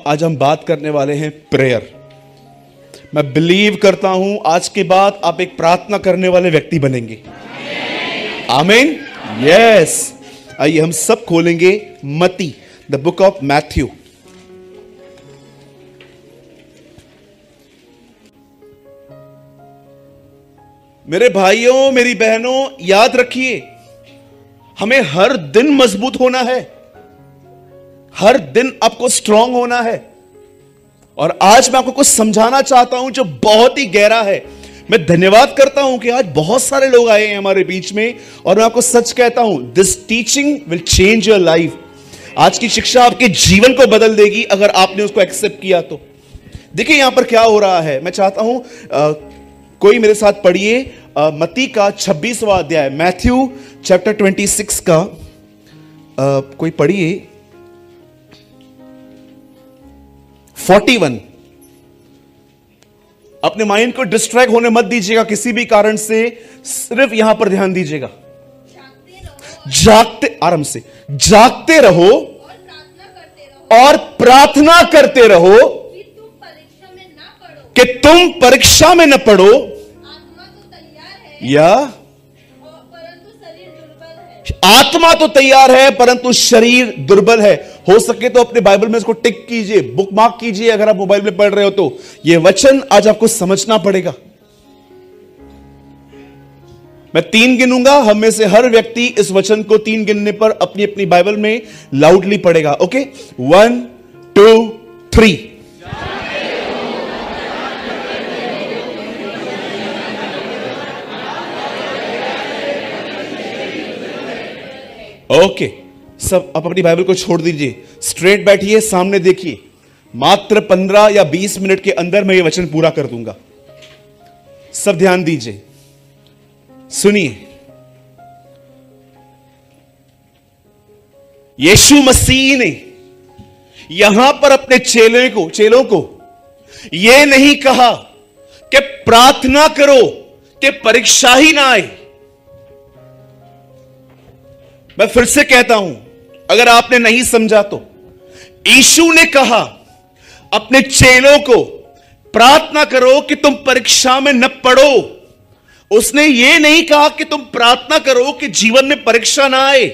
आज हम बात करने वाले हैं प्रेयर। मैं बिलीव करता हूं आज के बाद आप एक प्रार्थना करने वाले व्यक्ति बनेंगे। आमीन। यस। आइए हम सब खोलेंगे मत्ती, द बुक ऑफ मैथ्यू। मेरे भाइयों, मेरी बहनों, याद रखिए, हमें हर दिन मजबूत होना है, हर दिन आपको स्ट्रांग होना है। और आज मैं आपको कुछ समझाना चाहता हूं जो बहुत ही गहरा है। मैं धन्यवाद करता हूं कि आज बहुत सारे लोग आए हैं हमारे बीच में, और मैं आपको सच कहता हूं, this teaching will change your life. आज की शिक्षा आपके जीवन को बदल देगी अगर आपने उसको एक्सेप्ट किया तो। देखिए यहां पर क्या हो रहा है, मैं चाहता हूं कोई मेरे साथ पढ़िए मत्ती का 26वां अध्याय, मैथ्यू चैप्टर 26 का कोई पढ़िए 41। अपने माइंड को डिस्ट्रैक्ट होने मत दीजिएगा किसी भी कारण से, सिर्फ यहां पर ध्यान दीजिएगा। आराम से जागते रहो और प्रार्थना करते रहो कि तुम परीक्षा में न पड़ो। या आत्मा तो तैयार है परंतु शरीर दुर्बल है। हो सके तो अपने बाइबल में इसको टिक कीजिए, बुकमार्क कीजिए अगर आप मोबाइल में पढ़ रहे हो तो। यह वचन आज आपको समझना पड़ेगा। मैं 3 गिनूंगा, हम में से हर व्यक्ति इस वचन को 3 गिनने पर अपनी अपनी बाइबल में लाउडली पढ़ेगा। ओके, 1 2 3। ओके, सब आप अपनी बाइबल को छोड़ दीजिए, स्ट्रेट बैठिए, सामने देखिए। मात्र 15 या 20 मिनट के अंदर मैं ये वचन पूरा कर दूंगा। सब ध्यान दीजिए, सुनिए। यीशु मसीह ने यहां पर अपने चेलों को यह नहीं कहा कि प्रार्थना करो कि परीक्षा ही ना आए। मैं फिर से कहता हूं, अगर आपने नहीं समझा तो, यीशु ने कहा अपने चेलों को प्रार्थना करो कि तुम परीक्षा में न पड़ो। उसने यह नहीं कहा कि तुम प्रार्थना करो कि जीवन में परीक्षा ना आए।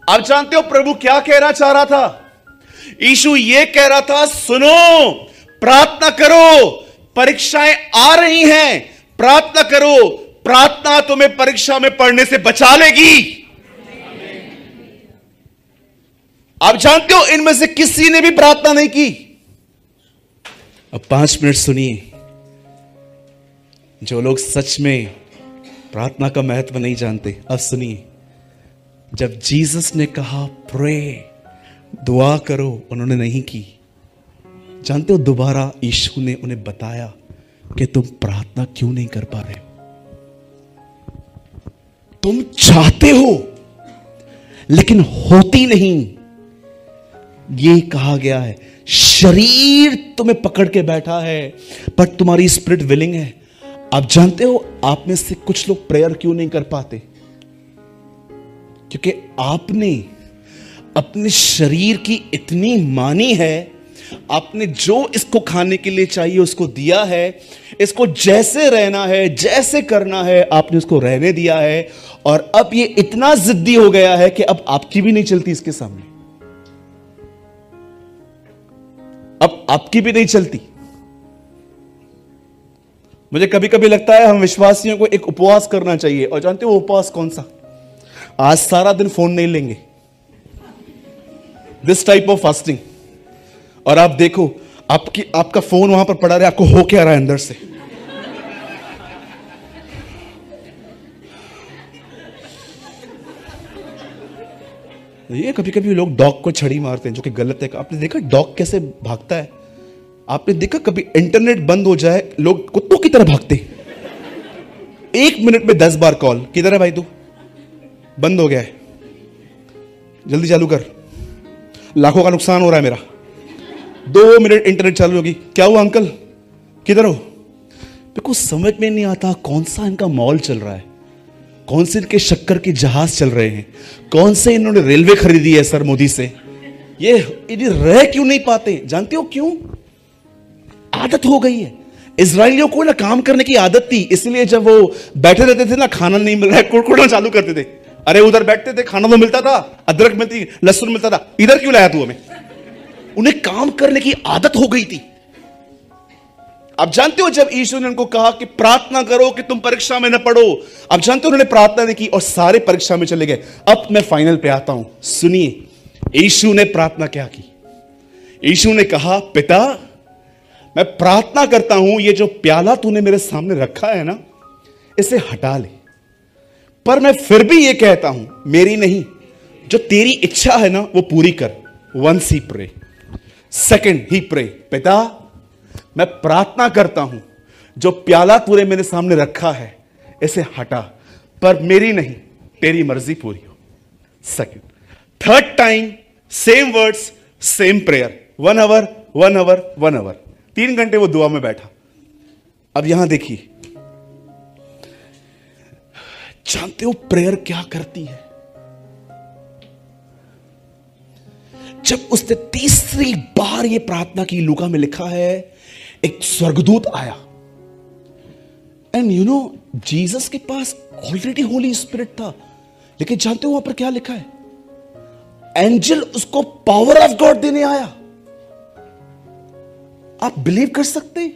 आप जानते हो प्रभु क्या कहना चाह रहा था? यीशु यह कह रहा था, सुनो, प्रार्थना करो, परीक्षाएं आ रही हैं, प्रार्थना करो, प्रार्थना तुम्हें परीक्षा में पढ़ने से बचा लेगी। आप जानते हो इनमें से किसी ने भी प्रार्थना नहीं की। अब 5 मिनट सुनिए। जो लोग सच में प्रार्थना का महत्व नहीं जानते, अब सुनिए। जब जीसस ने कहा प्रे, दुआ करो, उन्होंने नहीं की। जानते हो दोबारा यीशु ने उन्हें बताया कि तुम प्रार्थना क्यों नहीं कर पा रहे? तुम चाहते हो लेकिन होती नहीं। ये कहा गया है, शरीर तुम्हें पकड़ के बैठा है पर तुम्हारी स्पिरिट विलिंग है। आप जानते हो आप में से कुछ लोग प्रेयर क्यों नहीं कर पाते? क्योंकि आपने अपने शरीर की इतनी मानी है, आपने जो इसको खाने के लिए चाहिए उसको दिया है, इसको जैसे रहना है, जैसे करना है, आपने उसको रहने दिया है। और अब ये इतना जिद्दी हो गया है कि अब आपकी भी नहीं चलती इसके सामने। अब आपकी भी नहीं चलती। मुझे कभी कभी लगता है हम विश्वासियों को एक उपवास करना चाहिए। और जानते हो वो उपवास कौन सा? आज सारा दिन फोन नहीं लेंगे, दिस टाइप ऑफ फास्टिंग। और आप देखो आपका फोन वहां पर पड़ा रहे, आपको हो क्या रहा है अंदर से? ये कभी कभी लोग डॉग को छड़ी मारते हैं, जो कि गलत है। आपने देखा डॉग कैसे भागता है? आपने देखा कभी इंटरनेट बंद हो जाए, लोग कुत्तों की तरह भागते? 1 मिनट में 10 बार कॉल, किधर है भाई तू? बंद हो गया है, जल्दी चालू कर, लाखों का नुकसान हो रहा है मेरा। 2 मिनट इंटरनेट चालू होगी, क्या हुआ अंकल, किधर हो? मेरे को समझ में नहीं आता कौन सा इनका मॉल चल रहा है, कौन से इनके शक्कर के जहाज चल रहे हैं, कौन से इन्होंने रेलवे खरीदी है सर मोदी से। ये रह क्यों नहीं पाते? जानते हो क्यों? आदत हो गई है। इजराइलियों को ना काम करने की आदत थी, इसलिए जब वो बैठे रहते थे ना, खाना नहीं मिल रहा है, कुड़कुड़ना चालू करते थे। अरे उधर बैठते थे, खाना तो मिलता था, अदरक मिलती, लहसुन मिलता था, इधर क्यों लाया तू हमें? उन्हें काम करने की आदत हो गई थी। आप जानते हो जब यीशु ने उनको कहा कि प्रार्थना करो कि तुम परीक्षा में न पड़ो, आप जानते हो उन्होंने प्रार्थना नहीं की और सारे परीक्षा में चले गए। अब मैं फाइनल पे आता हूं, सुनिए यीशु ने प्रार्थना क्या की। यीशु ने कहा, पिता मैं प्रार्थना करता हूं, ये जो प्याला तूने मेरे सामने रखा है ना, इसे हटा ले, पर मैं फिर भी ये कहता हूं, मेरी नहीं जो तेरी इच्छा है ना वो पूरी कर। Once he pray, second he pray, पिता मैं प्रार्थना करता हूं, जो प्याला तूने मेरे सामने रखा है इसे हटा, पर मेरी नहीं तेरी मर्जी पूरी हो। Second, third time same words same prayer, 1 hour 1 hour 1 hour, 3 घंटे वो दुआ में बैठा। अब यहां देखिए, जानते हो प्रेयर क्या करती है? जब उसने तीसरी बार ये प्रार्थना की, लूका में लिखा है, एक स्वर्गदूत आया। एंड यू नो जीसस के पास ऑलरेडी होली स्पिरिट था, लेकिन जानते हो वहां पर क्या लिखा है? एंजल उसको पावर ऑफ गॉड देने आया। आप बिलीव कर सकते हैं?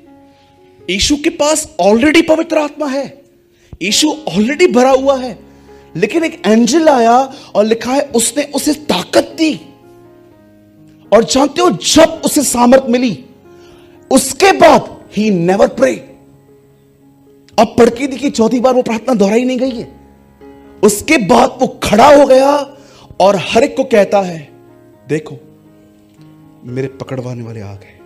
यीशु के पास ऑलरेडी पवित्र आत्मा है, यीशु ऑलरेडी भरा हुआ है, लेकिन एक एंजल आया और लिखा है उसने उसे ताकत दी। और जानते हो जब उसे सामर्थ मिली, उसके बाद ही नेवर प्रे। अब पढ़ के देखिए, चौथी बार वो प्रार्थना दोहराई नहीं गई है। उसके बाद वो खड़ा हो गया और हर एक को कहता है, देखो मेरे पकड़वाने वाले आ गए,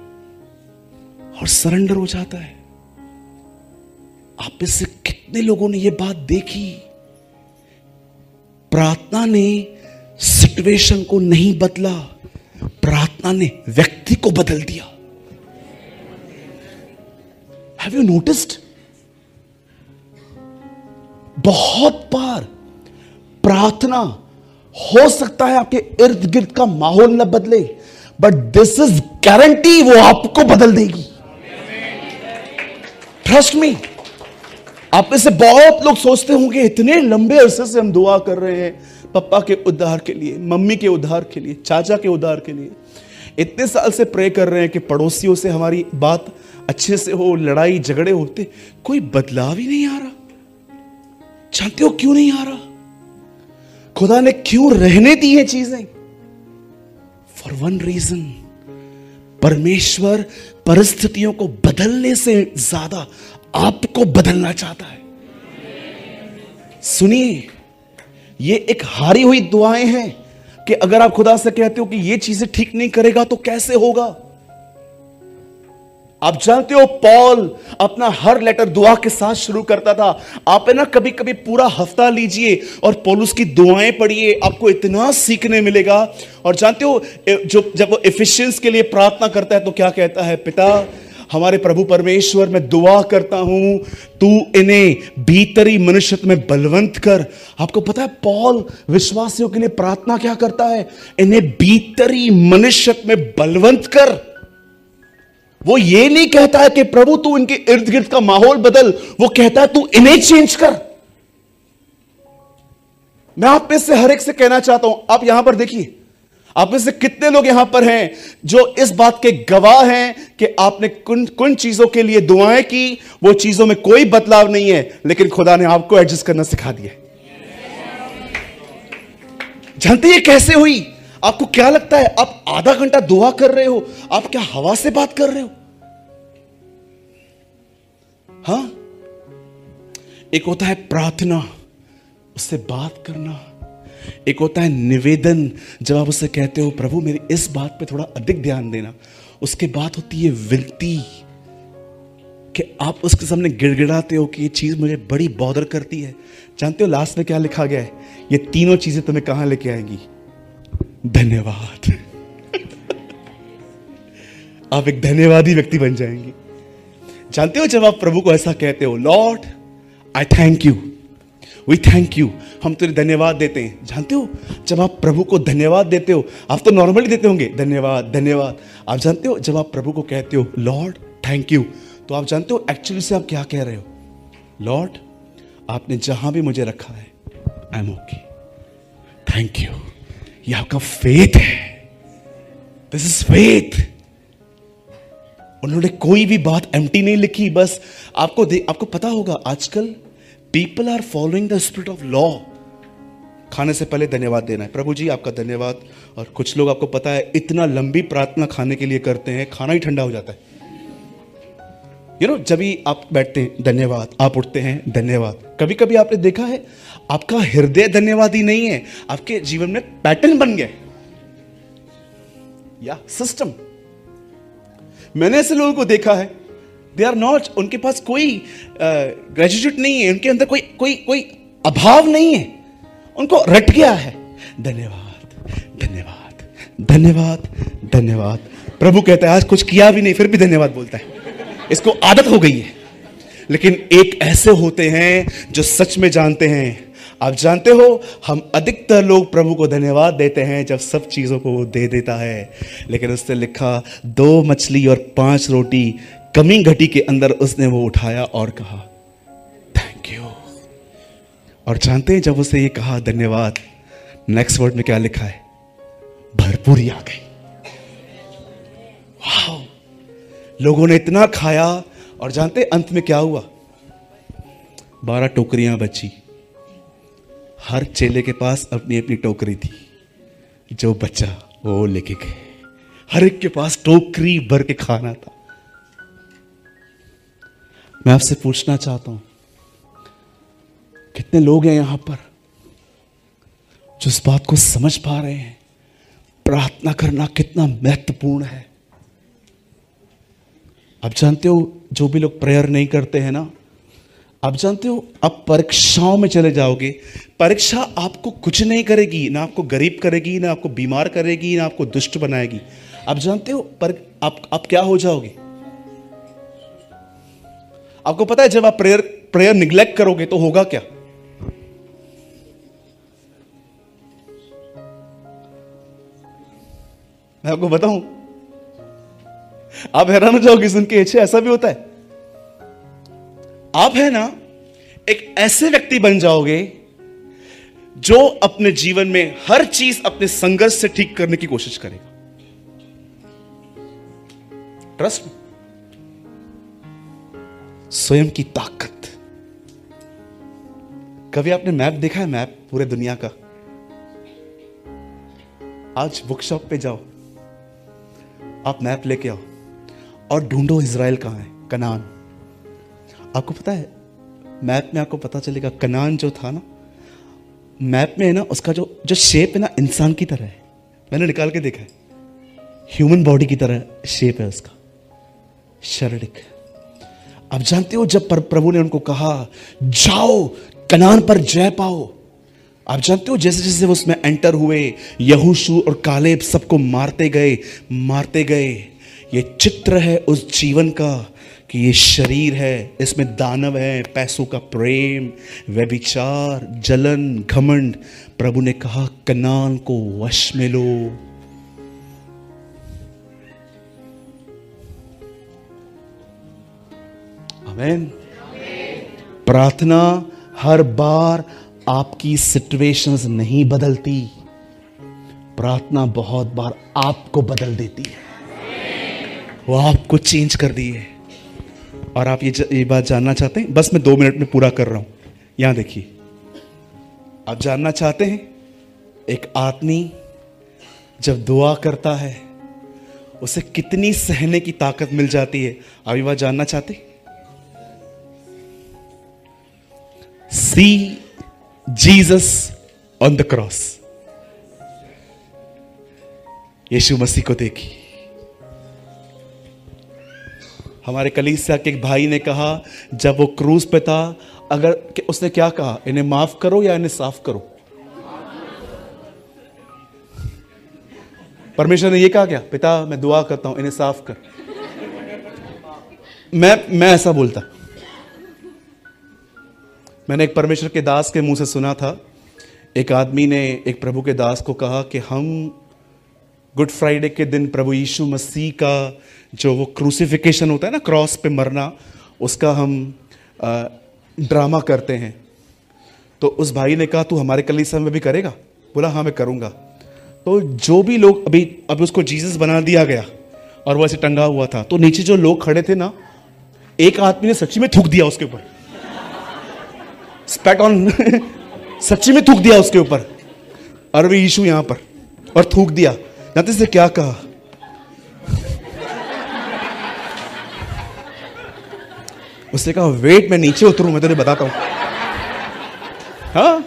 और सरेंडर हो जाता है। आप में से कितने लोगों ने यह बात देखी? प्रार्थना ने सिचुएशन को नहीं बदला, प्रार्थना ने व्यक्ति को बदल दिया। Have you noticed? बहुत बार प्रार्थना हो सकता है आपके इर्द गिर्द का माहौल न बदले, बट दिस इज गारंटी वो आपको बदल देगी। Trust me. आप में से बहुत लोग सोचते होंगे, इतने लंबे अरसे से हम दुआ कर रहे हैं पापा के उद्धार के लिए, मम्मी के उद्धार के लिए, चाचा के उद्धार के लिए, इतने साल से प्रे कर रहे हैं कि पड़ोसियों से हमारी बात अच्छे से हो, लड़ाई झगड़े होते, कोई बदलाव ही नहीं आ रहा। जानते हो क्यों नहीं आ रहा? खुदा ने क्यों रहने दी है चीजें? फॉर वन रीजन, परमेश्वर परिस्थितियों को बदलने से ज्यादा आपको बदलना चाहता है। सुनिए, ये एक हारी हुई दुआएं हैं कि अगर आप खुदा से कहते हो कि ये चीजें ठीक नहीं करेगा तो कैसे होगा? आप जानते हो पॉल अपना हर लेटर दुआ के साथ शुरू करता था। आप है ना कभी कभी पूरा हफ्ता लीजिए और पौलुस की दुआएं पढ़िए, आपको इतना सीखने मिलेगा। और जानते हो जब वो एफिशिएंस के लिए प्रार्थना करता है तो क्या कहता है? पिता हमारे प्रभु परमेश्वर, मैं दुआ करता हूं तू इन्हें भीतरी मनुष्यत्व में बलवंत कर। आपको पता है पौल विश्वासियों के लिए प्रार्थना क्या करता है? इन्हें भीतरी मनुष्यत्व में बलवंत कर। वो ये नहीं कहता है कि प्रभु तू इनके इर्द गिर्द का माहौल बदल, वो कहता है तू इन्हें चेंज कर। मैं आप में से हर एक से कहना चाहता हूं, आप यहां पर देखिए, आप में से कितने लोग यहां पर हैं जो इस बात के गवाह हैं कि आपने कुछ चीजों के लिए दुआएं की, वो चीजों में कोई बदलाव नहीं है, लेकिन खुदा ने आपको एडजस्ट करना सिखा दिया। जानते हैं कैसे हुई? आपको क्या लगता है? आप आधा घंटा दुआ कर रहे हो, आप क्या हवा से बात कर रहे हो? हां, एक होता है प्रार्थना, उससे बात करना, एक होता है निवेदन, जब आप उससे कहते हो प्रभु मेरी इस बात पे थोड़ा अधिक ध्यान देना। उसके बाद होती है विनती, कि आप उसके सामने गिड़गिड़ाते हो कि ये चीज मुझे बड़ी बॉदर करती है। जानते हो लास्ट में क्या लिखा गया है? ये तीनों चीजें तुम्हें कहां लेके आएंगी? धन्यवाद। आप एक धन्यवादी व्यक्ति बन जाएंगे। जानते हो जब आप प्रभु को ऐसा कहते हो, lord I thank you we thank you, हम तेरे धन्यवाद देते हैं। जानते हो जब आप प्रभु को धन्यवाद देते हो, आप तो नॉर्मली देते होंगे धन्यवाद धन्यवाद, आप जानते हो जब आप प्रभु को कहते हो लॉर्ड थैंक यू, तो आप जानते हो एक्चुअली से आप क्या कह रहे हो? लॉर्ड आपने जहां भी मुझे रखा है I am okay, thank you. ये आपका फेथ है, दिस इज फेथ। उन्होंने कोई भी बात एम्प्टी नहीं लिखी, बस आपको पता होगा आजकल people are following the spirit of law. खाने से पहले धन्यवाद देना है, प्रभु जी आपका धन्यवाद। और कुछ लोग आपको पता है इतना लंबी प्रार्थना खाने के लिए करते हैं, खाना ही ठंडा हो जाता है। जब भी आप बैठते हैं धन्यवाद, आप उठते हैं धन्यवाद। कभी कभी आपने देखा है आपका हृदय धन्यवाद ही नहीं है, आपके जीवन में पैटर्न बन गया या सिस्टम। मैंने ऐसे लोगों को देखा है, दे आर नॉट, उनके पास कोई ग्रेजुएट नहीं है, उनके अंदर कोई अभाव नहीं है, उनको रट गया है धन्यवाद धन्यवाद धन्यवाद धन्यवाद। प्रभु कहता है आज कुछ किया भी नहीं फिर भी धन्यवाद बोलता है, इसको आदत हो गई है। लेकिन एक ऐसे होते हैं जो सच में जानते हैं। आप जानते हो हम अधिकतर लोग प्रभु को धन्यवाद देते हैं जब सब चीजों को वो दे देता है, लेकिन उसने लिखा 2 मछली और 5 रोटी कमी घटी के अंदर उसने वो उठाया और कहा थैंक यू। और जानते हैं जब उसे ये कहा धन्यवाद, नेक्स्ट वर्ड में क्या लिखा है? भरपूरी आ गई। वाह, लोगों ने इतना खाया और जानते अंत में क्या हुआ? 12 टोकरियां बची। हर चेले के पास अपनी अपनी टोकरी थी, जो बचा वो लेके गए। हर एक के पास टोकरी भर के खाना था। मैं आपसे पूछना चाहता हूं कितने लोग हैं यहां पर जो इस बात को समझ पा रहे हैं प्रार्थना करना कितना महत्वपूर्ण है। आप जानते हो जो भी लोग प्रेयर नहीं करते हैं ना, आप जानते हो आप परीक्षाओं में चले जाओगे, परीक्षा आपको कुछ नहीं करेगी, ना आपको गरीब करेगी, ना आपको बीमार करेगी, ना आपको दुष्ट बनाएगी। आप जानते हो पर आप क्या हो जाओगे? आपको पता है जब आप प्रेयर निग्लेक्ट करोगे तो होगा क्या? मैं आपको बताऊं, आप हैरान हो जाओगे सुन के, ऐसा भी होता है। आप है ना एक ऐसे व्यक्ति बन जाओगे जो अपने जीवन में हर चीज अपने संघर्ष से ठीक करने की कोशिश करेगा। ट्रस्ट, स्वयं की ताकत। कभी आपने मैप देखा है? मैप पूरे दुनिया का। आज बुक शॉप पे जाओ, आप मैप लेके आओ और ढूंढो इजराइल कहां है, कनान। आपको पता है मैप में आपको पता चलेगा कनान जो था ना, मैप में है ना उसका जो शेप है ना इंसान की तरह है। मैंने निकाल के देखा है, ह्यूमन बॉडी की तरह शेप है उसका, शारीरिक। आप जानते हो जब प्रभु ने उनको कहा जाओ कनान पर जय पाओ, आप जानते हो जैसे जैसे वो उसमें एंटर हुए, यहोशू और कालेब सबको मारते गए। ये चित्र है उस जीवन का कि ये शरीर है, इसमें दानव है, पैसों का प्रेम, व्यभिचार, जलन, घमंड। प्रभु ने कहा कनान को वश में लो। आमीन। प्रार्थना हर बार आपकी सिचुएशंस नहीं बदलती, प्रार्थना बहुत बार आपको बदल देती है, वो आपको चेंज कर दी है। और आप ये बात जानना चाहते हैं? बस मैं 2 मिनट में पूरा कर रहा हूं। यहां देखिए, आप जानना चाहते हैं एक आदमी जब दुआ करता है उसे कितनी सहने की ताकत मिल जाती है? आप ये बात जानना चाहते? See Jesus on the cross. यीशु मसीह को देखी। हमारे कलीसिया के एक भाई ने कहा जब वो क्रूज पे था, अगर उसने क्या कहा, इन्हें माफ करो या इन्हें साफ करो? परमेश्वर ने ये कहा क्या? पिता मैं दुआ करता हूं इन्हें साफ कर। मैं ऐसा बोलता, मैंने एक परमेश्वर के दास के मुंह से सुना था, एक आदमी ने एक प्रभु के दास को कहा कि हम गुड फ्राइडे के दिन प्रभु यीशु मसीह का जो वो क्रूसिफिकेशन होता है ना, क्रॉस पे मरना, उसका हम ड्रामा करते हैं। तो उस भाई ने कहा, तू हमारे कलीसिया में भी करेगा? बोला, हाँ मैं करूँगा। तो जो भी लोग अभी उसको जीसस बना दिया गया और वो ऐसे टंगा हुआ था, तो नीचे जो लोग खड़े थे ना, एक आदमी ने सच्ची में थूक दिया उसके ऊपर, स्पैट ऑन सच्ची में थूक दिया उसके ऊपर, और वे यीशु यहां पर, और थूक दिया। जानते से क्या कहा? उसने कहा, वेट मैं नीचे उतरूं, मैं तुझे बताता हूं। हाँ,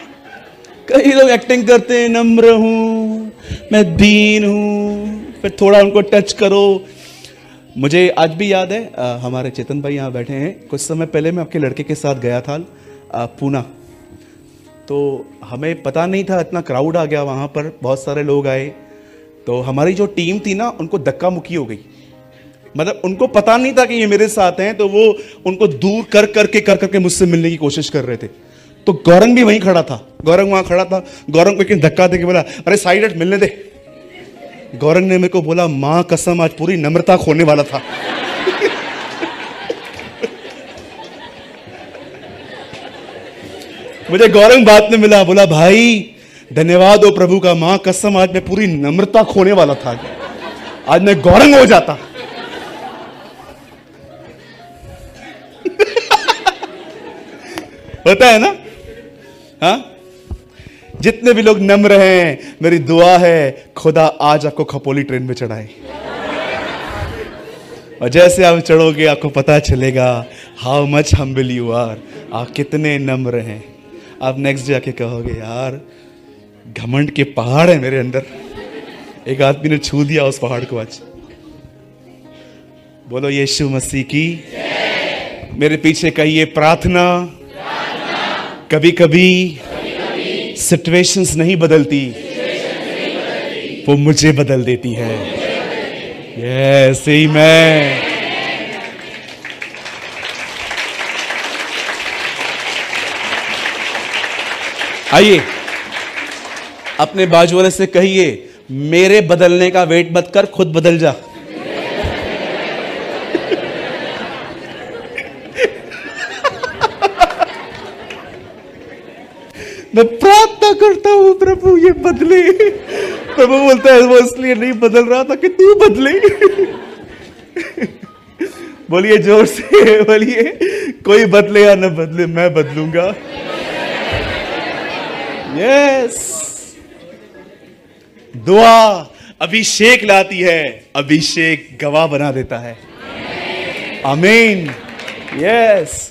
कई लोग एक्टिंग करते हैं, नम्र हूं, मैं दीन हूं, फिर थोड़ा उनको टच करो। मुझे आज भी याद है, हमारे चेतन भाई यहाँ बैठे हैं, कुछ समय पहले मैं आपके लड़के के साथ गया था पूना। तो हमें पता नहीं था, इतना क्राउड आ गया वहाँ पर, बहुत सारे लोग आए। तो हमारी जो टीम थी ना, उनको धक्का मुक्की हो गई। मतलब उनको पता नहीं था कि ये मेरे साथ हैं, तो वो उनको दूर कर करके मुझसे मिलने की कोशिश कर रहे थे। तो गौरंग भी वहीं खड़ा था, गौरंग वहाँ खड़ा था। गौरंग को एक धक्का दे के बोला, अरे साइड हट, मिलने दे। गौरंग ने मेरे को बोला, माँ कसम आज पूरी नम्रता खोने वाला था। मुझे गौरंग बात में मिला, बोला, भाई धन्यवाद हो प्रभु का, मां कसम आज मैं पूरी नम्रता खोने वाला था, आज मैं गौरंग हो जाता। होता है ना? हाँ, जितने भी लोग नम्र हैं, मेरी दुआ है खुदा आज आपको खपोली ट्रेन में चढ़ाए, और जैसे आप चढ़ोगे आपको पता चलेगा how much humble you are, आप कितने नम्र हैं। आप नेक्स्ट जाके कहोगे, यार घमंड के पहाड़ है मेरे अंदर, एक आदमी ने छू दिया उस पहाड़ को आज। बोलो यीशु मसीह की। मेरे पीछे कहिए, प्रार्थना कभी कभी सिचुएशंस नहीं बदलती, वो मुझे बदल देती है। यस आमीन। आइए अपने बाजू वाले से कहिए, मेरे बदलने का वेट मत कर, खुद बदल जा। मैं प्रार्थना करता हूं प्रभु ये बदले। प्रभु बोलता है, वो इसलिए नहीं बदल रहा था कि तू बदले। बोलिए जोर से, बोलिए, कोई बदले या न बदले, मैं बदलूंगा। यस, दुआ अभिषेक लाती है, अभिषेक गवाह बना देता है। आमीन। यस,